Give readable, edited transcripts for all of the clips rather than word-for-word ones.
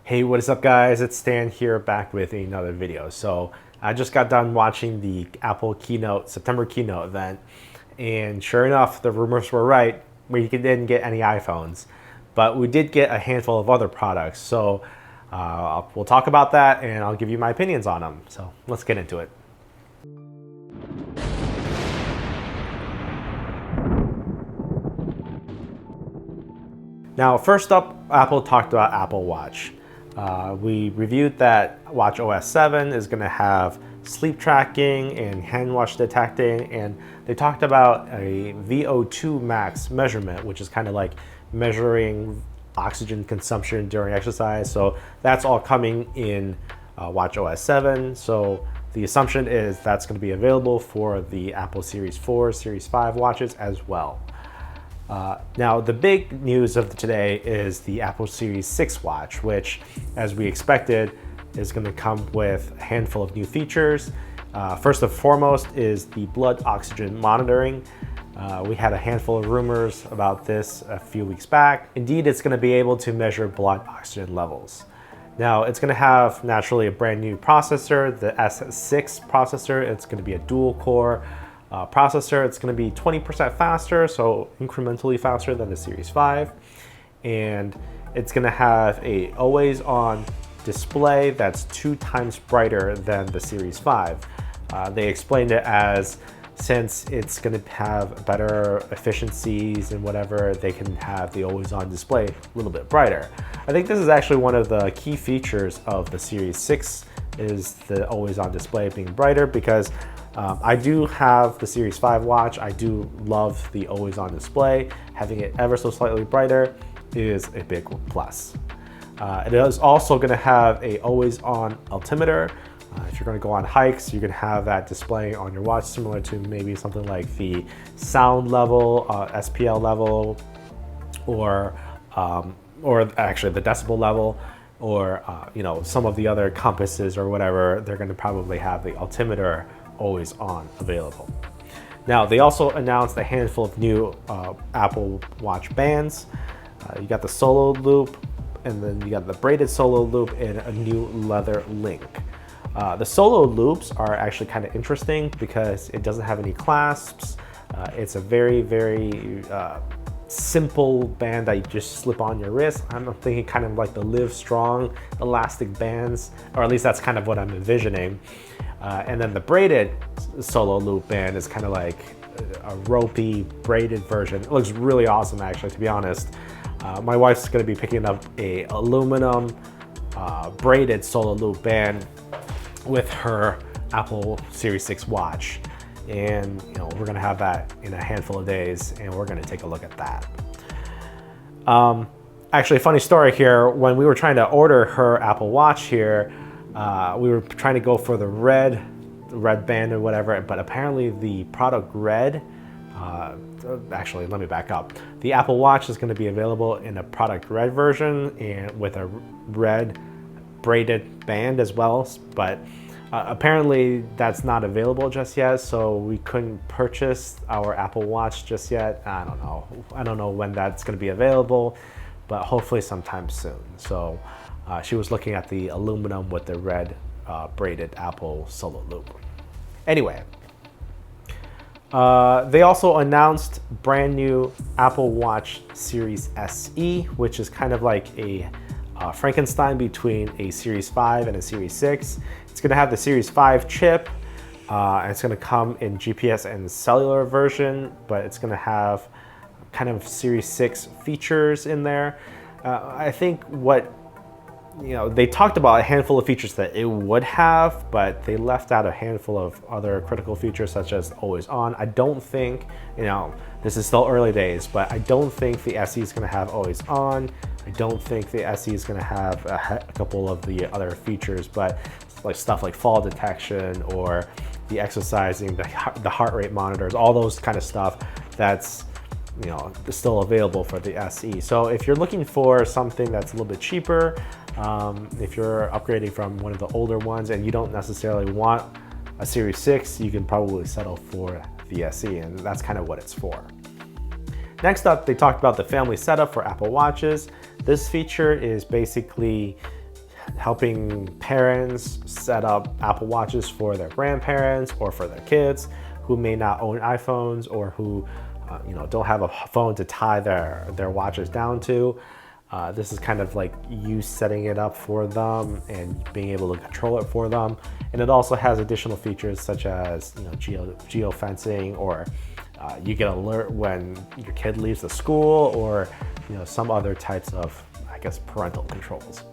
Hey, what is up guys? It's Stan here back with another video. So I just got done watching the Apple keynote, September keynote event, and sure enough, the rumors were right. We didn't get any iPhones, but we did get a handful of other products. So we'll talk about that and I'll give you my opinions on them. So let's get into it. Now, first up, Apple talked about Apple Watch. We reviewed that Watch OS7 is going to have sleep tracking and hand wash detecting, and they talked about a VO2 max measurement, which is kind of like measuring oxygen consumption during exercise. So that's all coming in Watch OS7. So the assumption is that's going to be available for the Apple Series 4, Series 5 watches as well. Now, the big news of today is the Apple Series 6 watch, which, as we expected, is going to come with a handful of new features. First and foremost is the blood oxygen monitoring. We had a handful of rumors about this a few weeks back. Indeed, it's going to be able to measure blood oxygen levels. Now, it's going to have naturally a brand new processor, the S6 processor. It's going to be a dual core processor. It's going to be 20% faster, so incrementally faster than the Series 5. And it's going to have a always-on display that's 2 times brighter than the Series 5. They explained it as, since it's going to have better efficiencies and whatever, they can have the always-on display a little bit brighter. I think this is actually one of the key features of the Series 6 is the always-on display being brighter, because I do have the Series 5 watch. I do love the always-on display. Having it ever so slightly brighter is a big plus. It is also going to have a always-on altimeter. If you're going to go on hikes, you can have that display on your watch, similar to maybe something like the sound level, SPL level, or actually the decibel level, or some of the other compasses or whatever. They're going to probably have the altimeter always on available. Now, they also announced a handful of new Apple Watch bands. You got the solo loop, and then you got the braided solo loop and a new leather link. The solo loops are actually kind of interesting because it doesn't have any clasps. It's a very, very simple band that you just slip on your wrist. I'm thinking kind of like the Live Strong elastic bands, or at least that's kind of what I'm envisioning. And then the braided solo loop band is kind of like a ropey braided version. It looks really awesome, actually, to be honest. My wife's going to be picking up a aluminum braided solo loop band with her Apple Series 6 watch. And we're going to have that in a handful of days, and we're going to take a look at that. Actually, a funny story here. When we were trying to order her Apple Watch here, we were trying to go for the red band or whatever, but apparently the product red, actually, let me back up. The Apple Watch is going to be available in a product red version and with a red braided band as well, but apparently that's not available just yet, so we couldn't purchase our Apple Watch just yet. I don't know when that's going to be available, but hopefully sometime soon. So she was looking at the aluminum with the red braided Apple solo loop. Anyway, they also announced brand new Apple Watch Series SE, which is kind of like a Frankenstein between a Series 5 and a Series 6. It's going to have the Series 5 chip, and it's going to come in GPS and cellular version, but it's going to have kind of Series 6 features in there. I think what they talked about a handful of features that it would have, but they left out a handful of other critical features such as always on. I don't think, this is still early days, but I don't think the SE is going to have always on. I don't think the SE is going to have a couple of the other features, but like stuff like fall detection or the exercising, the heart rate monitors, all those kind of stuff that's still available for the SE. So if you're looking for something that's a little bit cheaper, if you're upgrading from one of the older ones and you don't necessarily want a Series 6, you can probably settle for the SE, and that's kind of what it's for. Next up, they talked about the family setup for Apple Watches. This feature is basically helping parents set up Apple Watches for their grandparents or for their kids who may not own iPhones or who don't have a phone to tie their watches down to. This is kind of like you setting it up for them and being able to control it for them. And it also has additional features such as geofencing, or you get an alert when your kid leaves the school, or some other types of, I guess, parental controls.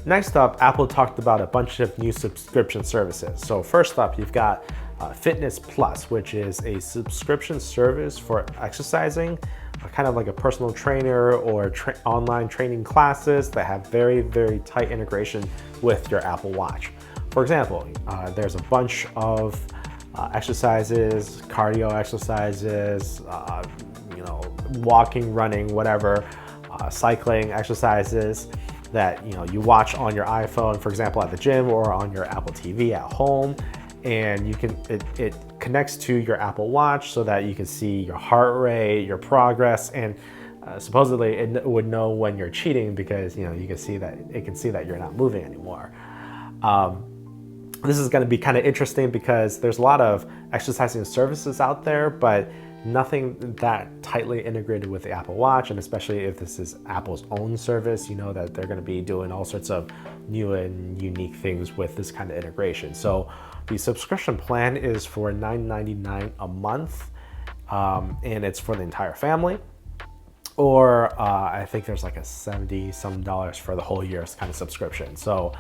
Next up, Apple talked about a bunch of new subscription services. So first up, you've got Fitness Plus, which is a subscription service for exercising, kind of like a personal trainer or online training classes that have very, very tight integration with your Apple Watch. For example, there's a bunch of exercises, cardio exercises, walking, running, whatever, cycling exercises that you watch on your iPhone, for example, at the gym, or on your Apple TV at home. And it connects to your Apple Watch so that you can see your heart rate, your progress, and supposedly it would know when you're cheating, because you can see that it can see that you're not moving anymore. This is going to be kind of interesting because there's a lot of exercising services out there, but nothing that tightly integrated with the Apple Watch. And especially if this is Apple's own service, that they're going to be doing all sorts of new and unique things with this kind of integration. So the subscription plan is for $9.99 a month, and it's for the entire family. Or I think there's like a $70 for the whole year's kind of subscription. So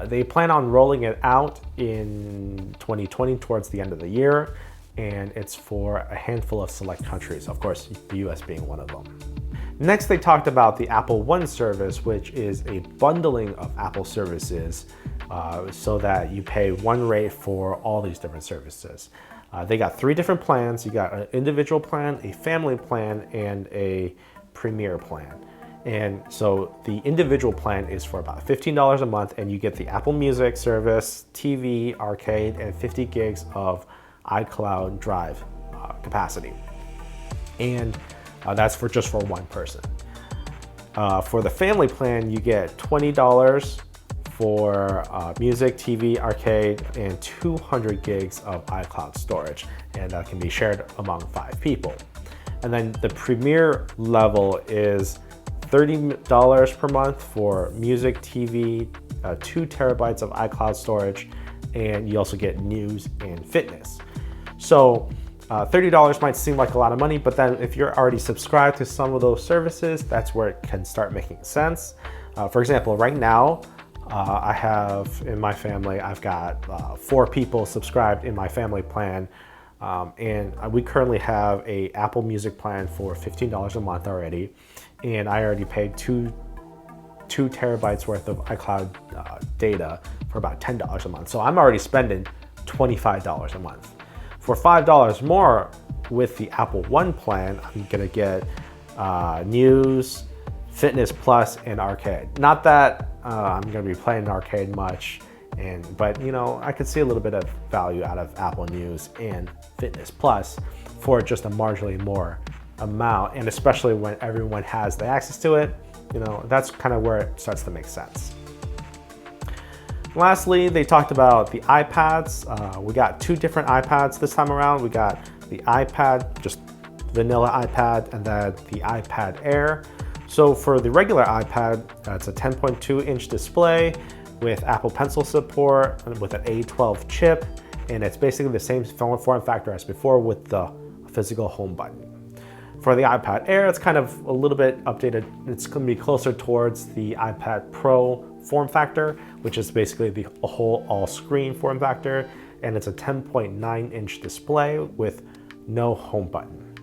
they plan on rolling it out in 2020 towards the end of the year, and it's for a handful of select countries, of course, the US being one of them. Next, they talked about the Apple One service, which is a bundling of Apple services so that you pay one rate for all these different services. They got 3 different plans. You got an individual plan, a family plan, and a premier plan. And so the individual plan is for about $15 a month, and you get the Apple Music service, TV, arcade, and 50 gigs of iCloud Drive capacity. And that's just for one person. For the family plan, you get $20 for music, TV, arcade, and 200 gigs of iCloud storage, and that can be shared among 5 people. And then the premier level is $30 per month for music, TV, 2 terabytes of iCloud storage, and you also get news and fitness. So $30 might seem like a lot of money, but then if you're already subscribed to some of those services, that's where it can start making sense. For example, right now, I have in my family, I've got 4 people subscribed in my family plan, and we currently have a Apple Music plan for $15 a month already, and I already paid 2 terabytes worth of iCloud data for about $10 a month. So I'm already spending $25 a month. For $5 more with the Apple One plan, I'm gonna get news, Fitness Plus, and arcade. Not that I'm gonna be playing arcade much, but I could see a little bit of value out of Apple News and Fitness Plus for just a marginally more amount, and especially when everyone has the access to it, that's kind of where it starts to make sense. Lastly, they talked about the iPads. We got 2 different iPads this time around. We got the iPad, just vanilla iPad, and then the iPad Air. So for the regular iPad, it's a 10.2-inch display with Apple Pencil support with an A12 chip, and it's basically the same form factor as before with the physical home button. For the iPad Air, it's kind of a little bit updated. It's going to be closer towards the iPad Pro form factor, which is basically the whole all-screen form factor, and it's a 10.9-inch display with no home button.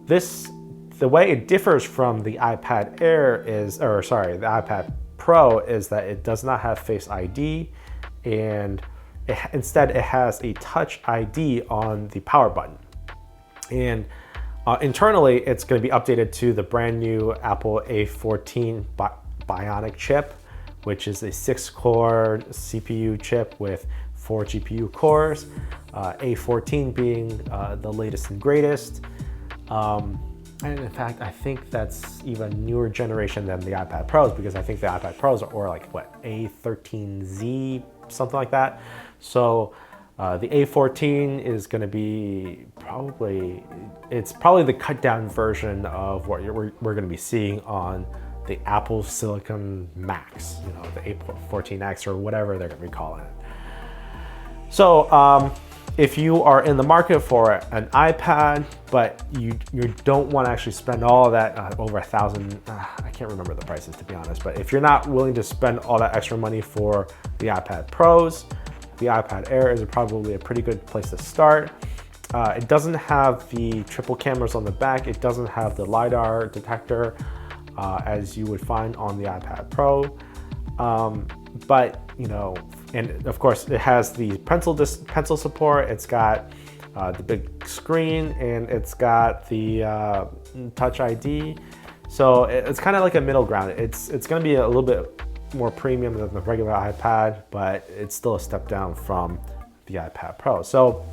The way it differs from the iPad Air the iPad Pro is that it does not have Face ID, and instead it has a Touch ID on the power button. And internally, it's going to be updated to the brand new Apple A14 Bionic chip, which is a 6-core CPU chip with 4 GPU cores, A14 being the latest and greatest. And in fact, I think that's even newer generation than the iPad Pros, because I think the iPad Pros are like, what, A13Z, something like that. So the A14 is going to be it's probably the cut down version of what we're going to be seeing on the Apple Silicon Max, the A14X or whatever they're going to be calling it. So if you are in the market for an iPad, but you don't want to actually spend all of that, over $1,000, I can't remember the prices to be honest, but if you're not willing to spend all that extra money for the iPad Pros, the iPad Air is probably a pretty good place to start. It doesn't have the triple cameras on the back. It doesn't have the LiDAR detector as you would find on the iPad Pro. But, and of course it has the pencil support. It's got the big screen, and it's got the Touch ID. So it's kind of like a middle ground. It's going to be a little bit more premium than the regular iPad, but it's still a step down from the iPad Pro. So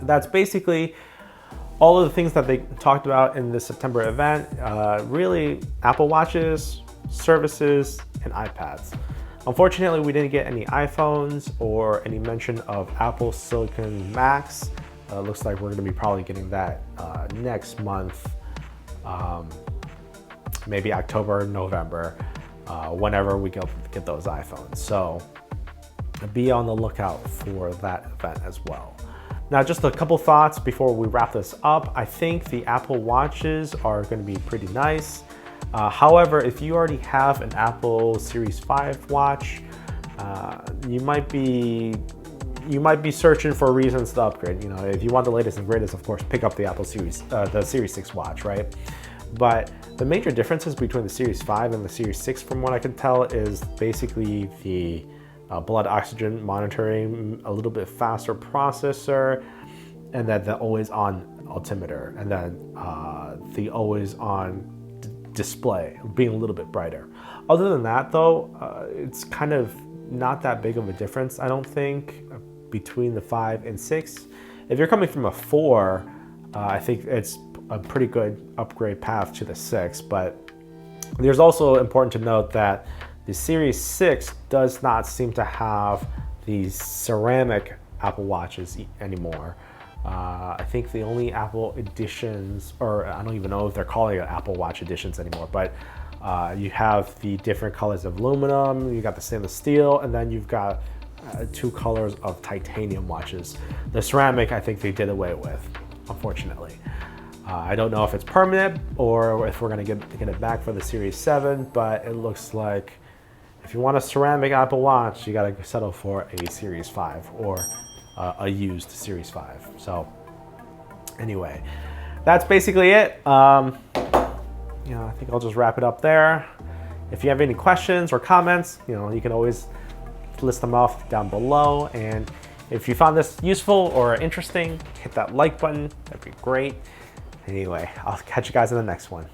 that's basically all of the things that they talked about in the September event. Really, Apple Watches, services, and iPads. Unfortunately, we didn't get any iPhones or any mention of Apple Silicon Max. Looks like we're going to be probably getting that next month, maybe October, November, whenever we get those iPhones. So be on the lookout for that event as well. Now, just a couple thoughts before we wrap this up. I think the Apple Watches are going to be pretty nice. However, if you already have an Apple Series 5 watch, you might be searching for reasons to upgrade. If you want the latest and greatest, of course, pick up the Apple Series, the Series 6 watch, right? But the major differences between the Series 5 and the Series 6, from what I can tell, is basically the blood oxygen monitoring, a little bit faster processor, and then the always-on altimeter, and then the always-on display being a little bit brighter. Other than that, though, it's kind of not that big of a difference, I don't think, between the 5 and 6. If you're coming from a 4, I think it's a pretty good upgrade path to the 6, but there's also important to note that the Series 6 does not seem to have these ceramic Apple Watches anymore. I think the only Apple editions, or I don't even know if they're calling it Apple Watch editions anymore, but you have the different colors of aluminum, you got the stainless steel, and then you've got 2 colors of titanium watches. The ceramic, I think they did away with, unfortunately. I don't know if it's permanent or if we're gonna get it back for the Series 7, but it looks like if you want a ceramic Apple Watch, you gotta settle for a Series 5 or a used Series 5. So anyway, that's basically it. I think I'll just wrap it up there. If you have any questions or comments, you can always list them off down below. And if you found this useful or interesting, hit that like button. That'd be great. Anyway, I'll catch you guys in the next one.